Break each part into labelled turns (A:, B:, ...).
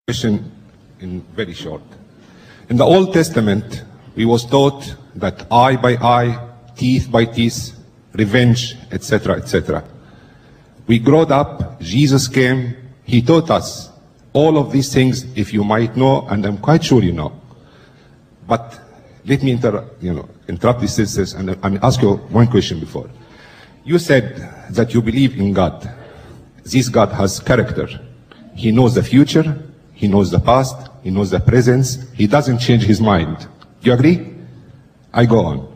A: Question in very short. In the Old Testament, we was taught that eye by eye, teeth by teeth, revenge, etc., etc. We growed up, Jesus came, he taught us all of these things, if you might know, and I'm quite sure you know. But let me interrupt these sisters and ask you one question before. You said that you believe in God. This God has character. He knows the future, he knows the past, he knows the present, he doesn't change his mind. Do you agree? I go on.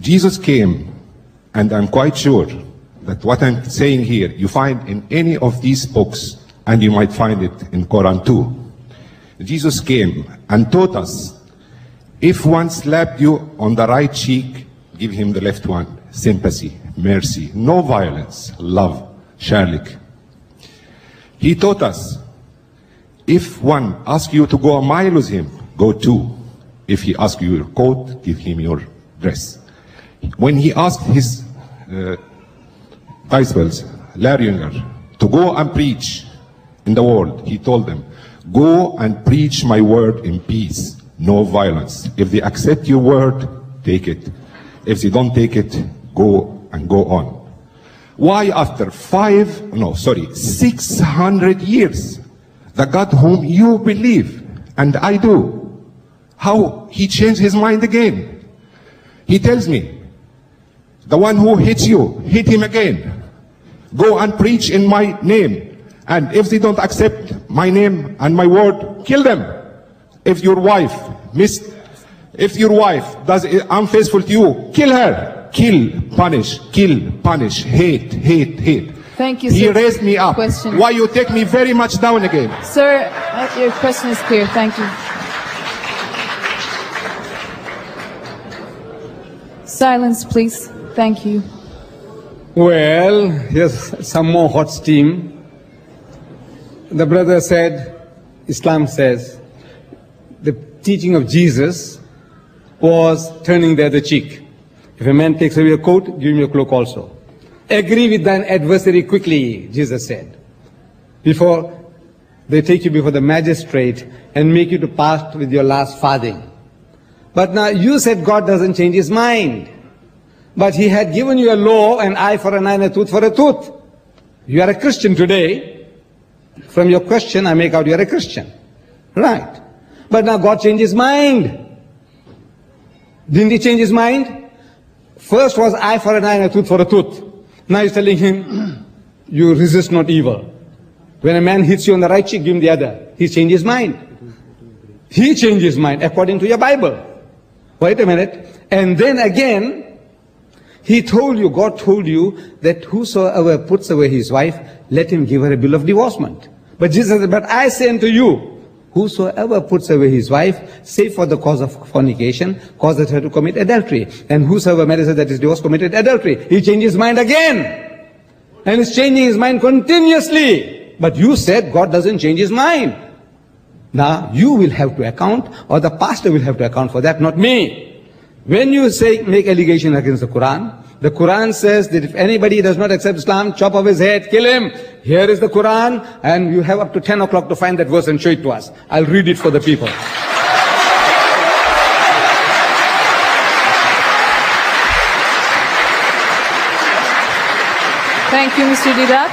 A: Jesus came, and I'm quite sure that what I'm saying here, you find in any of these books, and you might find it in Quran too. Jesus came and taught us, if one slapped you on the right cheek, give him the left one. Sympathy, mercy, no violence, love, shalik. He taught us, if one asks you to go a mile with him, go 2. If he asks you your coat, give him your dress. When he asked his disciples, Larry Younger, to go and preach in the world, he told them, go and preach my word in peace, no violence. If they accept your word, take it. If they don't take it, go and go on. Why after 600 years, the God whom you believe, and I do, how he changed his mind again? He tells me, the one who hits you, hit him again. Go and preach in my name. And if they don't accept my name and my word, kill them. If your wife does unfaithful to you, kill her. Kill, punish, hate, hate, hate.
B: Thank you, sir.
A: He raised me up.
B: Question.
A: Why you take me very much down again?
B: Sir, your question is clear. Thank you. Silence, please. Thank you.
C: Well, here's some more hot steam. The brother said, Islam says, the teaching of Jesus was turning the other cheek. If a man takes away your coat, give him your cloak also. Agree with thine adversary quickly, Jesus said, before they take you before the magistrate and make you to part with your last farthing. But now you said God doesn't change his mind. But he had given you a law, an eye for an eye and a tooth for a tooth. You are a Christian today. From your question, I make out you're a Christian. Right. But now God changed his mind. Didn't he change his mind? First was eye for an eye and a tooth for a tooth. Now he's telling him, you resist not evil. When a man hits you on the right cheek, give him the other. He changed his mind. He changed his mind according to your Bible. Wait a minute. And then again, he told you, God told you that whosoever puts away his wife, let him give her a bill of divorcement. But Jesus said, but I say unto you, whosoever puts away his wife, save for the cause of fornication, causes her to commit adultery. And whosoever marries her that is divorced committed adultery. He changed his mind again. And he's changing his mind continuously. But you said God doesn't change his mind. Now you will have to account, or the pastor will have to account for that, not me. When you say, make allegation against the Quran says that if anybody does not accept Islam, chop off his head, kill him. Here is the Quran, and you have up to 10 o'clock to find that verse and show it to us. I'll read it for the people.
B: Thank you, Mr. Didat.